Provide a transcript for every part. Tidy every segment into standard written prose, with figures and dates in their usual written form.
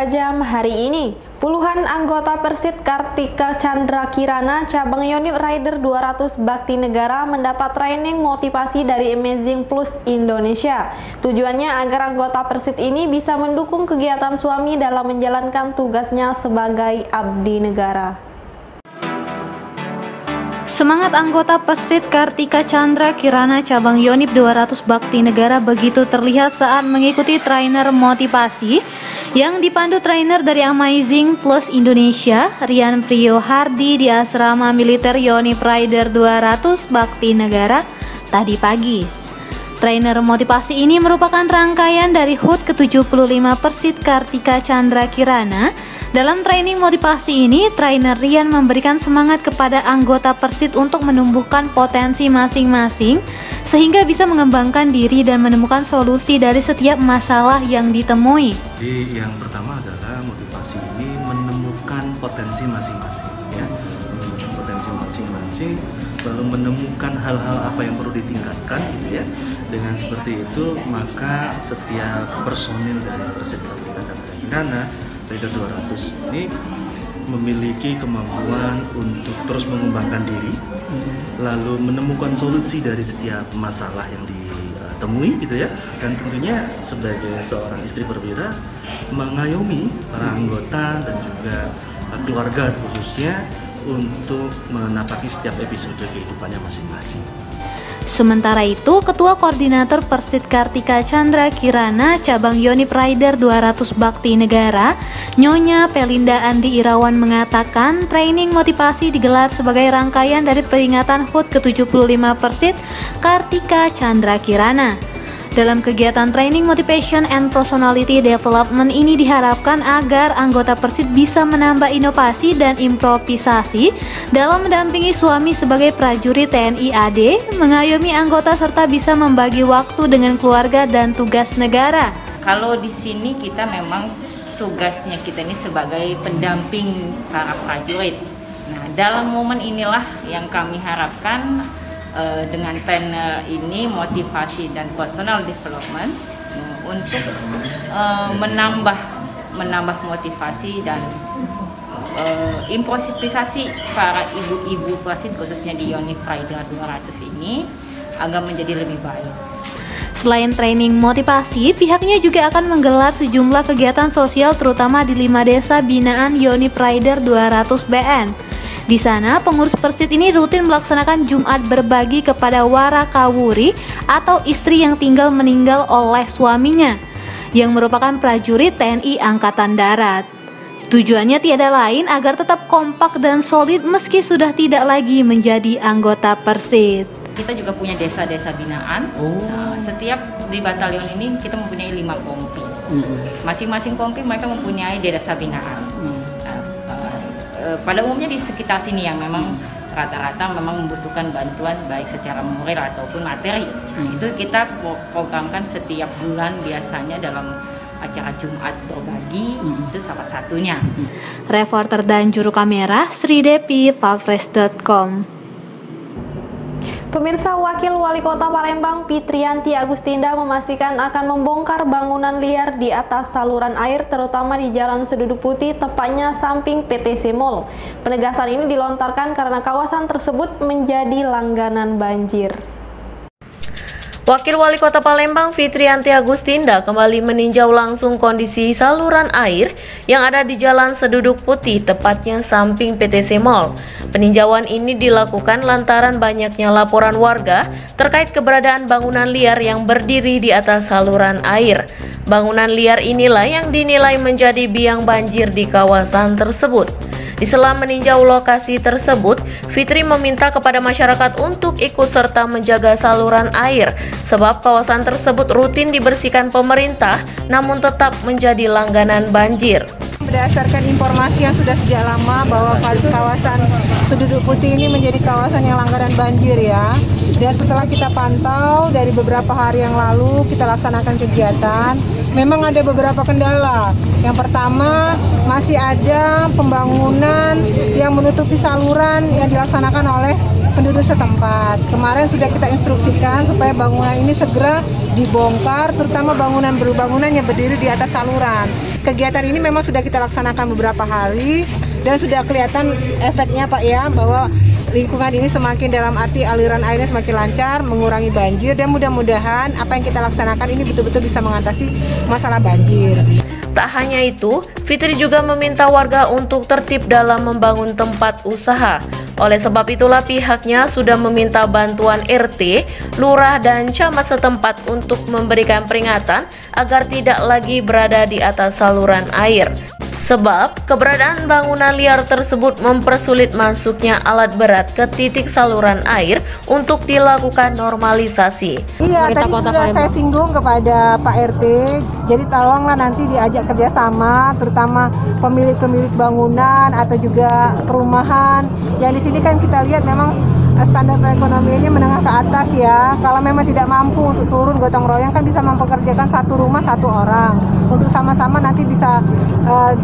jam hari ini, puluhan anggota Persit Kartika Chandra Kirana cabang Yonif Rider 200 Bakti Negara mendapat training motivasi dari Amazing Plus Indonesia. Tujuannya agar anggota Persit ini bisa mendukung kegiatan suami dalam menjalankan tugasnya sebagai abdi negara. Semangat anggota Persit Kartika Chandra Kirana cabang Yonif 200 Bakti Negara begitu terlihat saat mengikuti trainer motivasi yang dipandu trainer dari Amazing Plus Indonesia, Rian Priyo Hardi di asrama militer Yonif Rider 200 Bakti Negara tadi pagi. Trainer motivasi ini merupakan rangkaian dari HUT ke-75 Persit Kartika Chandra Kirana. Dalam training motivasi ini, trainer Rian memberikan semangat kepada anggota Persit untuk menumbuhkan potensi masing-masing sehingga bisa mengembangkan diri dan menemukan solusi dari setiap masalah yang ditemui. Jadi yang pertama adalah motivasi ini menemukan potensi masing-masing, ya. Menemukan potensi masing-masing, lalu menemukan hal-hal apa yang perlu ditingkatkan, gitu ya. Dengan seperti itu, maka setiap personil dari Persit Kartika Chandra Kirana Rider 200 ini memiliki kemampuan untuk terus mengembangkan diri, lalu menemukan solusi dari setiap masalah yang ditemui, gitu ya. Dan tentunya sebagai seorang istri perwira mengayomi para anggota dan juga keluarga khususnya untuk menapaki setiap episode kehidupannya masing-masing. Sementara itu, Ketua Koordinator Persit Kartika Chandra Kirana cabang Yonif Rider 200 Bakti Negara, Nyonya Pelinda Andi Irawan mengatakan training motivasi digelar sebagai rangkaian dari peringatan HUT ke-75 Persit Kartika Chandra Kirana. Dalam kegiatan training motivation and personality development ini diharapkan agar anggota Persit bisa menambah inovasi dan improvisasi dalam mendampingi suami sebagai prajurit TNI AD, mengayomi anggota serta bisa membagi waktu dengan keluarga dan tugas negara. Kalau di sini kita memang tugasnya kita ini sebagai pendamping para prajurit. Nah, dalam momen inilah yang kami harapkan dengan trainer ini motivasi dan personal development untuk menambah motivasi dan improvisasi para ibu-ibu Persit khususnya di Yonif Rider 200 ini agar menjadi lebih baik. Selain training motivasi, pihaknya juga akan menggelar sejumlah kegiatan sosial terutama di 5 desa binaan Yonif Rider 200 BN. Di sana, pengurus Persit ini rutin melaksanakan Jumat berbagi kepada wara kawuri atau istri yang meninggal oleh suaminya, yang merupakan prajurit TNI Angkatan Darat. Tujuannya tiada lain agar tetap kompak dan solid meski sudah tidak lagi menjadi anggota Persit. Kita juga punya desa-desa binaan. Nah, setiap di batalion ini kita mempunyai 5 kompi. Masing-masing kompi mereka mempunyai desa binaan. Pada umumnya di sekitar sini yang memang rata-rata memang membutuhkan bantuan baik secara moral ataupun materi. Itu kita programkan setiap bulan biasanya dalam acara Jumat berbagi, itu salah satunya. Reporter dan juru kamera Sri Depi, Palfres.com. Pemirsa, Wakil Wali Kota Palembang Fitriyanti Agustinda memastikan akan membongkar bangunan liar di atas saluran air terutama di Jalan Seduduk Putih tepatnya samping PTC Mall. Penegasan ini dilontarkan karena kawasan tersebut menjadi langganan banjir. Wakil Wali Kota Palembang Fitriyanti Agustinda kembali meninjau langsung kondisi saluran air yang ada di Jalan Seduduk Putih, tepatnya samping PTC Mall. Peninjauan ini dilakukan lantaran banyaknya laporan warga terkait keberadaan bangunan liar yang berdiri di atas saluran air. Bangunan liar inilah yang dinilai menjadi biang banjir di kawasan tersebut. Di sela meninjau lokasi tersebut, Fitri meminta kepada masyarakat untuk ikut serta menjaga saluran air, sebab kawasan tersebut rutin dibersihkan pemerintah, namun tetap menjadi langganan banjir. Berdasarkan informasi yang sudah sejak lama bahwa kawasan Seduduk Putih ini menjadi kawasan yang langganan banjir, ya. Dan setelah kita pantau dari beberapa hari yang lalu kita laksanakan kegiatan, memang ada beberapa kendala. Yang pertama, masih ada pembangunan yang menutupi saluran yang dilaksanakan oleh penduduk setempat. Kemarin sudah kita instruksikan supaya bangunan ini segera dibongkar, terutama bangunan yang berdiri di atas saluran. kegiatan ini memang sudah kita laksanakan beberapa hari dan sudah kelihatan efeknya Pak ya, bahwa lingkungan ini semakin, dalam arti aliran airnya semakin lancar, mengurangi banjir, dan mudah-mudahan apa yang kita laksanakan ini betul-betul bisa mengatasi masalah banjir. Tak hanya itu, Fitri juga meminta warga untuk tertib dalam membangun tempat usaha. Oleh sebab itulah pihaknya sudah meminta bantuan RT, lurah, dan camat setempat untuk memberikan peringatan agar tidak lagi berada di atas saluran air. Sebab keberadaan bangunan liar tersebut mempersulit masuknya alat berat ke titik saluran air untuk dilakukan normalisasi. Iya, tadi sudah saya singgung kepada Pak RT, jadi tolonglah nanti diajak kerjasama, terutama pemilik-pemilik bangunan atau juga perumahan. Yang di sini kan kita lihat memang standar perekonomiannya menengah ke atas ya. Kalau memang tidak mampu untuk turun gotong royong, kan bisa mempekerjakan satu rumah satu orang. Untuk sama-sama nanti bisa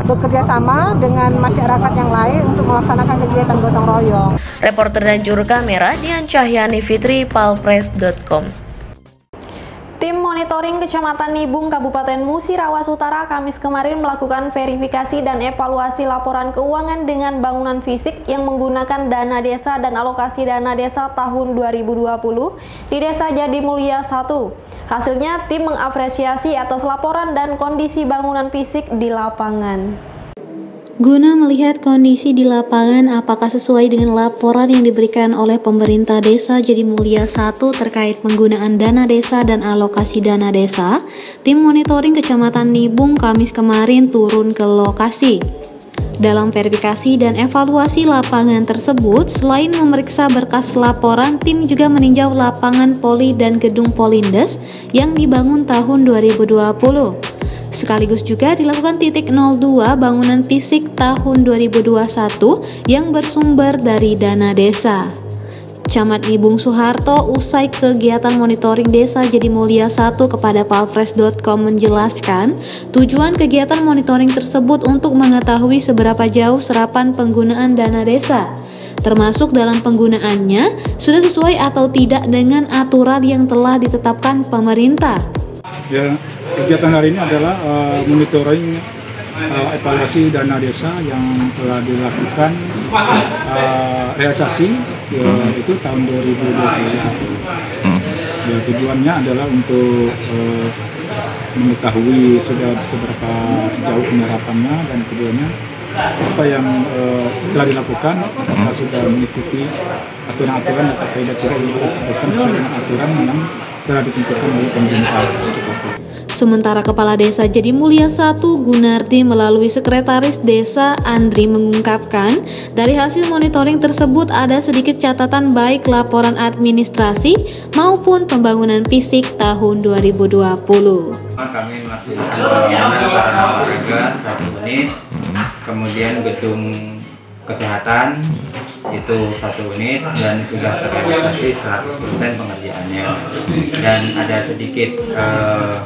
bekerja sama dengan masyarakat yang lain untuk melaksanakan kegiatan gotong royong. Reporter dan juru kamera Dian Cahyani Fitri, palpress.com. Tim monitoring Kecamatan Nibung, Kabupaten Musirawas Utara Kamis kemarin melakukan verifikasi dan evaluasi laporan keuangan dengan bangunan fisik yang menggunakan dana desa dan alokasi dana desa tahun 2020 di Desa Jadimulya 1. Hasilnya, tim mengapresiasi atas laporan dan kondisi bangunan fisik di lapangan. Guna melihat kondisi di lapangan apakah sesuai dengan laporan yang diberikan oleh pemerintah Desa Jadimulya 1 terkait penggunaan dana desa dan alokasi dana desa, tim monitoring Kecamatan Nibung Kamis kemarin turun ke lokasi. Dalam verifikasi dan evaluasi lapangan tersebut, selain memeriksa berkas laporan, tim juga meninjau lapangan poli dan gedung Polindes yang dibangun tahun 2020. Sekaligus juga dilakukan titik 02 bangunan fisik tahun 2021 yang bersumber dari dana desa. Camat Nibung Soeharto usai kegiatan monitoring Desa Jadimulya 1 kepada palpress.com menjelaskan tujuan kegiatan monitoring tersebut untuk mengetahui seberapa jauh serapan penggunaan dana desa, termasuk dalam penggunaannya sudah sesuai atau tidak dengan aturan yang telah ditetapkan pemerintah. Ya, kegiatan hari ini adalah monitoring evaluasi dana desa yang telah dilakukan realisasi itu tahun 2020. Ya, tujuannya adalah untuk mengetahui sudah seberapa jauh penyerapannya dan keduanya apa yang telah dilakukan, apakah sudah mengikuti aturan-aturan atau kaidah-kaidah yang dilakukan sesuai dengan aturan yang telah ditentukan oleh pemerintah. Sementara Kepala Desa Jadimulya 1 Gunarti melalui Sekretaris Desa Andri mengungkapkan, dari hasil monitoring tersebut ada sedikit catatan baik laporan administrasi maupun pembangunan fisik tahun 2020. Kami melaksanakan pembangunan sarana olahraga 1 unit, kemudian gedung kesehatan itu 1 unit dan sudah terrealisasi 100% pengerjaannya, dan ada sedikit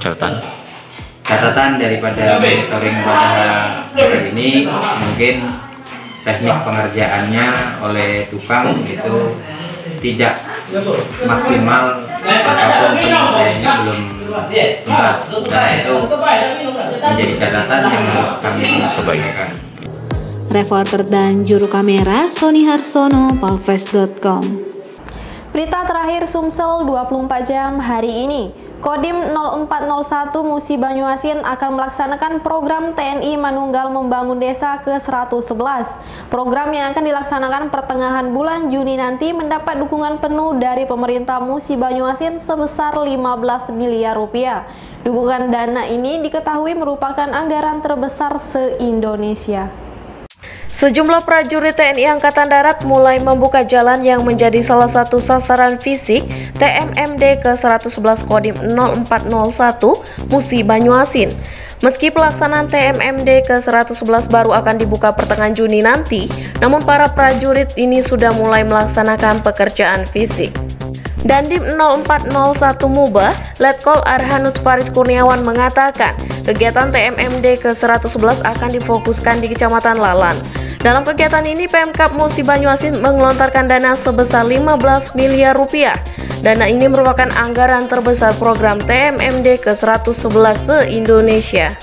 catatan daripada monitoring pada hari ini, mungkin teknik pengerjaannya oleh tukang itu tidak maksimal ataupun penyelesaiannya belum tuntas, dan itu menjadi catatan yang harus kami perbaikan. Reporter dan juru kamera Sony Harsono, palpress.com. Berita terakhir Sumsel 24 jam hari ini. Kodim 0401 Musi Banyuasin akan melaksanakan program TNI Manunggal Membangun Desa ke-111. Program yang akan dilaksanakan pertengahan bulan Juni nanti mendapat dukungan penuh dari pemerintah Musi Banyuasin sebesar 15 miliar rupiah. Dukungan dana ini diketahui merupakan anggaran terbesar se-Indonesia. Sejumlah prajurit TNI Angkatan Darat mulai membuka jalan yang menjadi salah satu sasaran fisik TMMD ke-111 Kodim 0401 Musi Banyuasin. Meski pelaksanaan TMMD ke-111 baru akan dibuka pertengahan Juni nanti, namun para prajurit ini sudah mulai melaksanakan pekerjaan fisik. Dandim 0401 Muba, Letkol Arhanut Faris Kurniawan mengatakan, kegiatan TMMD ke-111 akan difokuskan di Kecamatan Lalan. Dalam kegiatan ini, Pemkab Musi Banyuasin mengelontarkan dana sebesar 15 miliar rupiah. Dana ini merupakan anggaran terbesar program TMMD ke-111 se-Indonesia.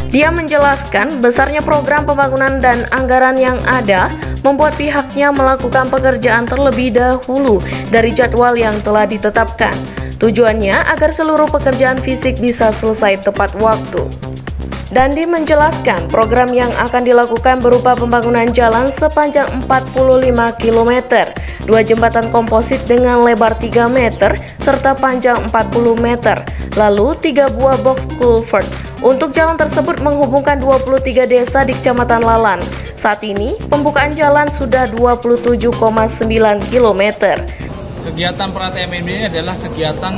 Dia menjelaskan besarnya program pembangunan dan anggaran yang ada membuat pihaknya melakukan pekerjaan terlebih dahulu dari jadwal yang telah ditetapkan. Tujuannya agar seluruh pekerjaan fisik bisa selesai tepat waktu. Dandi menjelaskan program yang akan dilakukan berupa pembangunan jalan sepanjang 45 km, 2 jembatan komposit dengan lebar 3 meter serta panjang 40 meter, lalu 3 buah box culvert. Untuk jalan tersebut menghubungkan 23 desa di Kecamatan Lalan. Saat ini pembukaan jalan sudah 27,9 km. Kegiatan pra-TMMD ini adalah kegiatan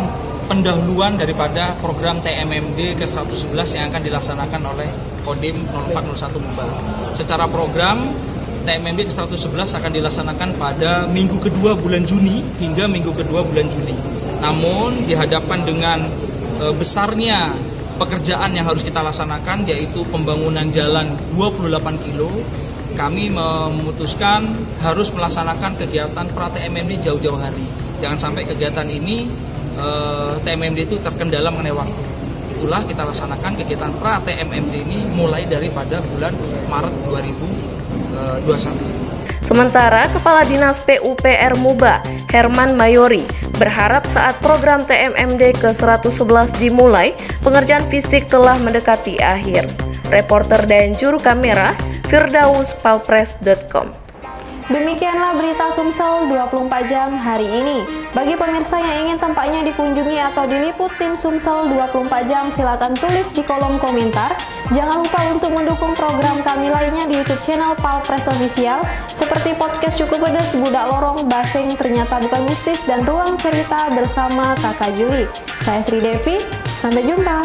pendahuluan daripada program TMMD ke-111 yang akan dilaksanakan oleh Kodim 0401 Muba. Secara program, TMMD ke-111 akan dilaksanakan pada minggu kedua bulan Juni hingga minggu kedua bulan Juli. Namun dihadapkan dengan besarnya pekerjaan yang harus kita laksanakan, yaitu pembangunan jalan 28 kilo, kami memutuskan harus melaksanakan kegiatan pra-TMMD jauh-jauh hari. Jangan sampai kegiatan ini TMMD itu terkendala mengenai waktu. Itulah kita laksanakan kegiatan pra-TMMD ini mulai daripada bulan Maret 2021. Sementara Kepala Dinas PUPR Muba, Herman Mayori, berharap saat program TMMD ke-111 dimulai, pengerjaan fisik telah mendekati akhir. Reporter dan juru kamera, Firdaus, palpres.com. Demikianlah berita Sumsel 24 jam hari ini. Bagi pemirsa yang ingin tempatnya dikunjungi atau diliput tim Sumsel 24 jam, silakan tulis di kolom komentar. Jangan lupa untuk mendukung program kami lainnya di YouTube channel Palpres Official seperti podcast Cukup Pedes, Budak Lorong, Basing Ternyata Bukan Mistis, dan Ruang Cerita bersama Kakak Juli. Saya Sri Devi, sampai jumpa.